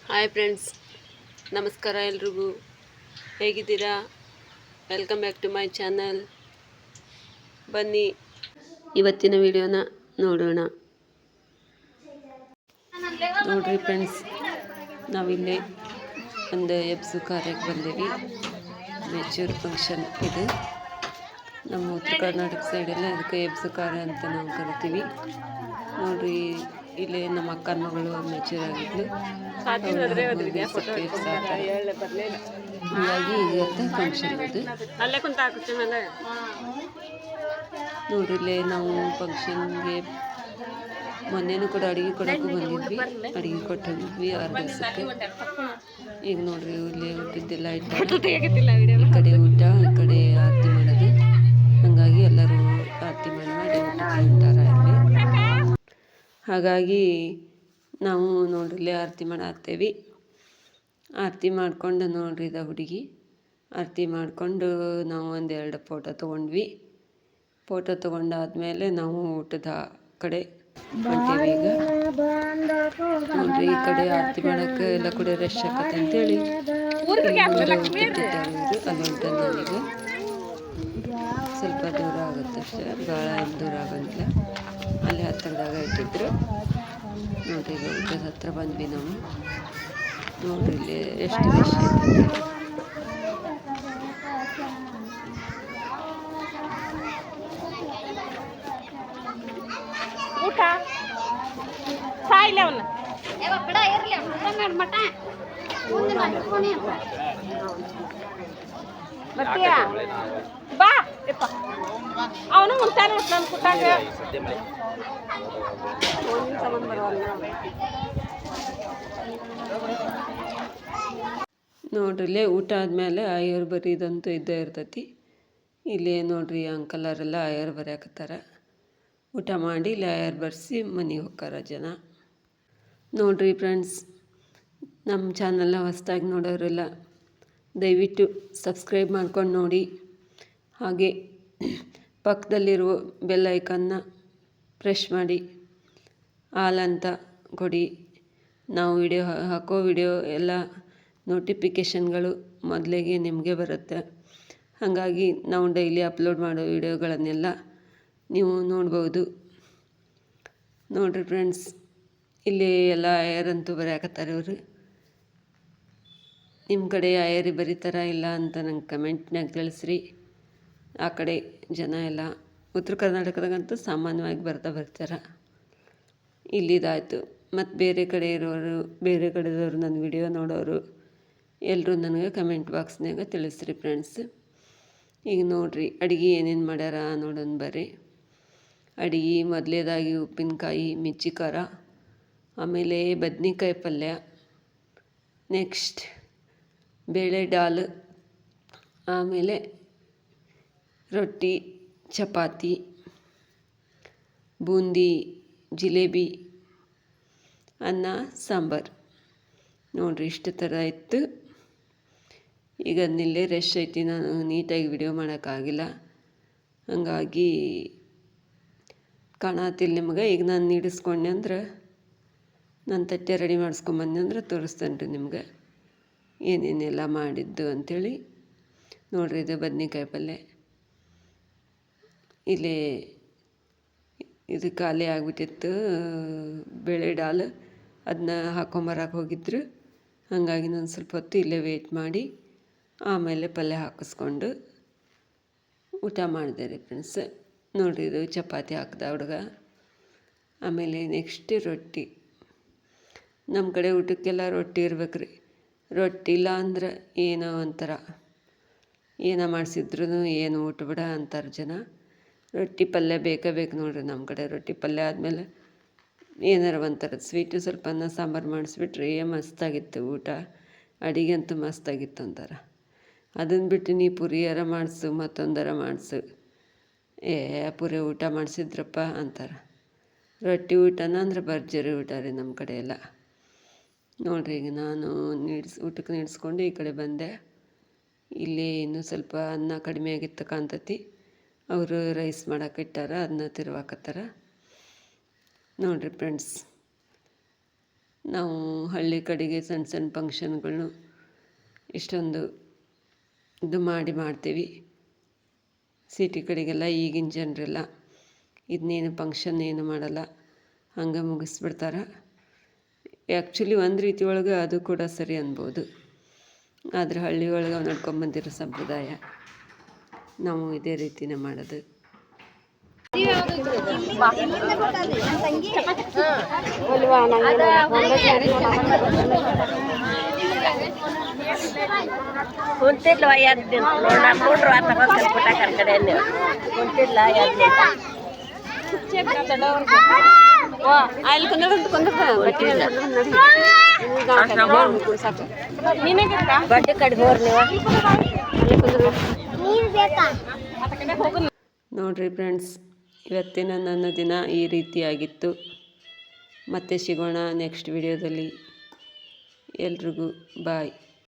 Hi friends, ನಮಸ್ಕಾರ ಎಲ್ರಿಗೂ. ಹೇಗಿದ್ದೀರಾ? Welcome back to my channel. ಬನ್ನಿ ಇವತ್ತಿನ ವಿಡಿಯೋನ ನೋಡೋಣ. ನೋಡ್ರಿ ಫ್ರೆಂಡ್ಸ್, ನಾವಿಲ್ಲಿ ಒಂದು ಎಬ್ಸು ಕಾರ್ಯಕ್ಕೆ ಬಂದೀವಿ. ಮೆಚೂರ್ ಫಂಕ್ಷನ್ ಇದು. ನಮ್ಮ ಉತ್ತರ ಕರ್ನಾಟಕ ಸೈಡೆಲ್ಲ ಇದಕ್ಕೆ ಎಬ್ಸು ಕಾರ್ಯ ಅಂತ ನಾವು ಕರಿತೀವಿ. ನೋಡ್ರಿ, ಇಲ್ಲಿ ನಮ್ಮ ಅಕ್ಕನ ಮಗಳು ಮೆಚೂರ್ ಆಗಿದ್ಲು. ಹೀಗಾಗಿ ಇವತ್ತು ಫಂಕ್ಷನ್ ಅದು. ನೋಡ್ರಿ, ಇಲ್ಲೇ ನಾವು ಫಂಕ್ಷನ್ಗೆ ಮೊನ್ನೆನೂ ಕೂಡ ಅಡುಗೆ ಕೊಡೋಕ್ಕೂ ಬಂದಿದ್ವಿ. ಅಡುಗೆ ಕೊಟ್ಟು ಹೋಗಿದ್ವಿ 6 ದಿವಸಕ್ಕೆ. ಈಗ ನೋಡ್ರಿ, ಇಲ್ಲಿ ಊಟದ್ದೆಲ್ಲ ಇಟ್ಟು ಈ ಕಡೆ ಊಟ, ಈ ಕಡೆ ಆರತಿ ಮಾಡೋದು. ಹಾಗಾಗಿ ಎಲ್ಲರೂ ಆರತಿ ಮಾಡಿ ಊಟಕ್ಕೆ ಹೊಂಟಾರ ಇಲ್ಲಿ. ಹಾಗಾಗಿ ನಾವು ನೋಡ್ರಿ ಆರತಿ ಮಾಡಾಕ್ತೇವೆ. ಆರತಿ ಮಾಡ್ಕೊಂಡು ನೋಡ್ರಿ, ಇದ ಹುಡುಗಿ ಆರತಿ ಮಾಡಿಕೊಂಡು ನಾವು 1-2 ಫೋಟೋ ತೊಗೊಂಡ್ವಿ. ಫೋಟೋ ತೊಗೊಂಡಾದ್ಮೇಲೆ ನಾವು ಊಟದ ಕಡೆ ಹೊಂಟೀವಿ. ಈಗ ನೋಡ್ರಿ, ಈ ಕಡೆ ಆರತಿ ಮಾಡೋಕ್ಕೆ ಎಲ್ಲ ಕೂಡ ರಶ್ ಆಕತ್ತೆ ಅಂತೇಳಿ ಊಟಕ್ಕಿಟ್ಟಿದ್ದಾರೆ ಇವರು. ಅಲ್ಲಿ ಹೊಂಟ ನಾವೀಗ ಸ್ವಲ್ಪ ದೂರ ಆಗುತ್ತೆ ಅಷ್ಟೇ, ಭಾಳ ದೂರ ಆಗಂಗಿಲ್ಲ. ಅಲ್ಲಿ ಹತ್ತಿರದಾಗ ಇಟ್ಟಿದ್ರು. ನೋಡ್ರಿ, ಈಗ ಊಟದ ಹತ್ರ ಬಂದ್ವಿ ನಾವು. ನೋಡ್ರಿ, ಇಲ್ಲಿ ಎಷ್ಟು ರಶ್ ಐತೆ. ಊಟ ಸಾಯಿಲ್ಲ ಅವನ್ನ ಬರ್ತೀಯಾ? ಬಾ ಯಪ್ಪ, ಅವನು ಮುಂತಾನೆ ನಾನು ಕುಟ್ಟಾಗ ನೋಡ್ರಿ, ಊಟ ಆದಮೇಲೆ ಆಯರ್ ಬರೀದಂತೂ ಇದ್ದೇ ಇರ್ತೈತಿ. ಇಲ್ಲಿ ನೋಡ್ರಿ, ಅಂಕಲರೆಲ್ಲ ಆಯರ್ ಬರೆಯಾಕತ್ತಾರ. ಊಟ ಮಾಡಿ ಇಲ್ಲಿ ಆಯರ್ ಬರೆಸಿ ಮನೆಗೆ ಹೋಗ್ತಾರ ಜನ. ನೋಡ್ರಿ ಫ್ರೆಂಡ್ಸ್, ನಮ್ಮ ಚಾನಲ್ನ ಹೊಸದಾಗಿ ನೋಡೋರೆಲ್ಲ ದಯವಿಟ್ಟು ಸಬ್ಸ್ಕ್ರೈಬ್ ಮಾಡ್ಕೊಂಡು ನೋಡಿ. ಹಾಗೆ ಪಕ್ಕದಲ್ಲಿರುವ ಬೆಲ್ ಐಕನ್ನ ಪ್ರೆಸ್ ಮಾಡಿ ಆಲ್ ಅಂತ ಕೊಡಿ. ನಾವು ಹಾಕೋ ವಿಡಿಯೋ ಎಲ್ಲ ನೋಟಿಫಿಕೇಷನ್ಗಳು ಮೊದಲಿಗೆ ನಿಮಗೆ ಬರುತ್ತೆ. ಹಾಗಾಗಿ ನಾವು ಡೈಲಿ ಅಪ್ಲೋಡ್ ಮಾಡೋ ವಿಡಿಯೋಗಳನ್ನೆಲ್ಲ ನೀವು ನೋಡ್ಬೋದು. ನೋಡ್ರಿ ಫ್ರೆಂಡ್ಸ್, ಇಲ್ಲಿ ಎಲ್ಲ ಆಯರ್ ಅಂತೂ ಬರೆಯಾಕತ್ತಾರೆ ಇವರು. ನಿಮ್ಮ ಕಡೆ ಆಯರಿ ಬರೀತಾರ ಇಲ್ಲ ಅಂತ ನಂಗೆ ಕಮೆಂಟ್ನಾಗ ತಿಳಿಸ್ರಿ. ಆ ಕಡೆ ಜನ ಎಲ್ಲ ಉತ್ತರ ಕರ್ನಾಟಕದಾಗಂತೂ ಸಾಮಾನ್ಯವಾಗಿ ಬರ್ತಾರೆ. ಇಲ್ಲಿದಾಯಿತು. ಮತ್ತು ಬೇರೆ ಕಡೆ ಇರೋರು, ಬೇರೆ ಕಡೆದವರು ನನ್ನ ವಿಡಿಯೋ ನೋಡೋರು ಎಲ್ಲರೂ ನನಗೆ ಕಮೆಂಟ್ ಬಾಕ್ಸ್ನಾಗ ತಿಳಿಸ್ರಿ ಫ್ರೆಂಡ್ಸ್. ಈಗ ನೋಡ್ರಿ, ಅಡುಗೆ ಏನೇನು ಮಾಡ್ಯಾರ ನೋಡೋಣ ಬರ್ರಿ. ಅಡುಗೆ ಮೊದಲೇದಾಗಿ ಉಪ್ಪಿನಕಾಯಿ, ಮಿರ್ಚಿ ಖಾರ, ಆಮೇಲೆ ಬದ್ನಿಕಾಯಿ ಪಲ್ಯ, ನೆಕ್ಸ್ಟ್ ಬೇಳೆ ಡಾಲ್, ಆಮೇಲೆ ರೊಟ್ಟಿ, ಚಪಾತಿ, ಬೂಂದಿ, ಜಿಲೇಬಿ, ಅನ್ನ, ಸಾಂಬಾರು. ನೋಡ್ರಿ, ಇಷ್ಟು ಥರ ಇತ್ತು. ಈಗ ಅದನ್ನೆಲ್ಲೇ ರಶ್ ಐತಿ, ನಾನು ನೀಟಾಗಿ ವಿಡಿಯೋ ಮಾಡೋಕ್ಕಾಗಿಲ್ಲ. ಹಾಗಾಗಿ ಕಾಣತಿಲ್ಲ ನಿಮ್ಗೆ. ಈಗ ನಾನು ನೀಡಿಸ್ಕೊಂಡೆ ಅಂದ್ರೆ, ನಾನು ತಟ್ಟೆ ರೆಡಿ ಮಾಡಿಸ್ಕೊಂಬಂದೆ ಅಂದ್ರೆ ತೋರಿಸ್ತೇನೆ ರೀ ನಿಮ್ಗೆ ಏನೇನೆಲ್ಲ ಮಾಡಿದ್ದು ಅಂಥೇಳಿ. ನೋಡ್ರಿ, ಇದು ಬದ್ನಿಕಾಯಿ ಪಲ್ಯ. ಇಲ್ಲಿ ಇದು ಖಾಲಿ ಆಗಿಬಿಟ್ಟಿತ್ತು ಬೇಳೆ ಡಾಲ್. ಅದನ್ನ ಹಾಕೊಂಬರಕ್ಕೆ ಹೋಗಿದ್ರು. ಹಾಗಾಗಿ ನಾನು ಸ್ವಲ್ಪ ಹೊತ್ತು ಇಲ್ಲೇ ವೆಯ್ಟ್ ಮಾಡಿ ಆಮೇಲೆ ಪಲ್ಯ ಹಾಕಿಸ್ಕೊಂಡು ಊಟ ಮಾಡಿದೆ ರೀ ಫ್ರೆಂಡ್ಸ್. ನೋಡಿರಿ, ಇದು ಚಪಾತಿ ಹಾಕ್ದ ಹುಡುಗ. ಆಮೇಲೆ ನೆಕ್ಸ್ಟ್ ರೊಟ್ಟಿ. ನಮ್ಮ ಕಡೆ ಊಟಕ್ಕೆಲ್ಲ ರೊಟ್ಟಿ ಇರ್ಬೇಕು ರೀ. ರೊಟ್ಟಿ ಇಲ್ಲ ಅಂದ್ರೆ ಏನೋ ಒಂಥರ, ಏನೋ ಮಾಡಿಸಿದ್ರು ಏನು ಊಟ ಬಿಡ ಅಂತಾರೆ ಜನ. ರೊಟ್ಟಿ ಪಲ್ಯ ಬೇಕೇ ಬೇಕು ನೋಡ್ರಿ ನಮ್ಮ ಕಡೆ. ರೊಟ್ಟಿ ಪಲ್ಯ ಆದಮೇಲೆ ಏನಾರು ಒಂಥರ ಸ್ವೀಟು, ಸ್ವಲ್ಪ ಅನ್ನ ಸಾಂಬಾರು ಮಾಡಿಸ್ಬಿಟ್ರೆ ಮಸ್ತಾಗಿತ್ತು ಊಟ. ಅಡುಗೆ ಅಂತೂ ಮಸ್ತಾಗಿತ್ತು ಅಂತಾರೆ. ಅದನ್ನು ಬಿಟ್ಟು ನೀ ಪುರಿಯಾರ ಮಾಡಿಸು, ಮತ್ತೊಂದರ ಮಾಡಿಸು, ಪುರಿ ಊಟ ಮಾಡಿಸಿದ್ರಪ್ಪ ಅಂತಾರೆ. ರೊಟ್ಟಿ ಊಟನ ಅಂದ್ರೆ ಭರ್ಜರಿ ಊಟ ರೀ ನಮ್ಮ ಕಡೆ ಎಲ್ಲ. ನೋಡ್ರಿ, ಈಗ ನಾನು ಊಟಕ್ಕೆ ನೀಡಿಸ್ಕೊಂಡು ಈ ಕಡೆ ಬಂದೆ. ಇಲ್ಲಿ ಇನ್ನೂ ಸ್ವಲ್ಪ ಅನ್ನ ಕಡಿಮೆ ಆಗಿತ್ತು ಕಾಣ್ತತಿ. ಅವರು ರೈಸ್ ಮಾಡಕ್ಕೆ ಇಟ್ಟಾರ, ಅದನ್ನ ತಿರುವಾಕತ್ತಾರ. ನೋಡಿರಿ ಫ್ರೆಂಡ್ಸ್, ನಾವು ಹಳ್ಳಿ ಕಡೆಗೆ ಸಣ್ಣ ಸಣ್ಣ ಫಂಕ್ಷನ್ಗಳ್ನು ಇಷ್ಟೊಂದು ಇದು ಮಾಡ್ತೀವಿ. ಸಿಟಿ ಕಡೆಗೆಲ್ಲ ಈಗಿನ ಜನರೆಲ್ಲ ಇದನ್ನೇನು ಫಂಕ್ಷನ್ ಏನು ಮಾಡಲ್ಲ, ಹಂಗೆ ಮುಗಿಸ್ಬಿಡ್ತಾರೆ. ಆ್ಯಕ್ಚುಲಿ ಒಂದು ರೀತಿ ಒಳಗೆ ಅದು ಕೂಡ ಸರಿ ಅನ್ಬೋದು. ಆದರೆ ಹಳ್ಳಿ ಒಳಗೆ ನಡ್ಕೊಂಬಂದಿರೋ ಸಂಪ್ರದಾಯ ನಾವು ಇದೇ ರೀತಿನೇ ಮಾಡೋದು. ಕುಂತಿದ್ಲು ಎದ್ದು ನೋಡ್ರು ಆ ತಗೊಂಡ್ ಕಲ್ಪಿಟ್ಟ ಕರ್ಕಡೆ ಕುಂತಿದ್ಲ ಎದ್ದು ಅಲ್ಲಿ ಬಡ್ಡಿ ಕಡೆ ಹೋರ್ ನೀವು ನೋಡ್ರಿ ಫ್ರೆಂಡ್ಸ್, ಇವತ್ತಿನ ನನ್ನ ದಿನ ಈ ರೀತಿಯಾಗಿತ್ತು. ಮತ್ತೆ ಸಿಗೋಣ ನೆಕ್ಸ್ಟ್ ವಿಡಿಯೋದಲ್ಲಿ. ಎಲ್ರಿಗೂ ಬಾಯ್.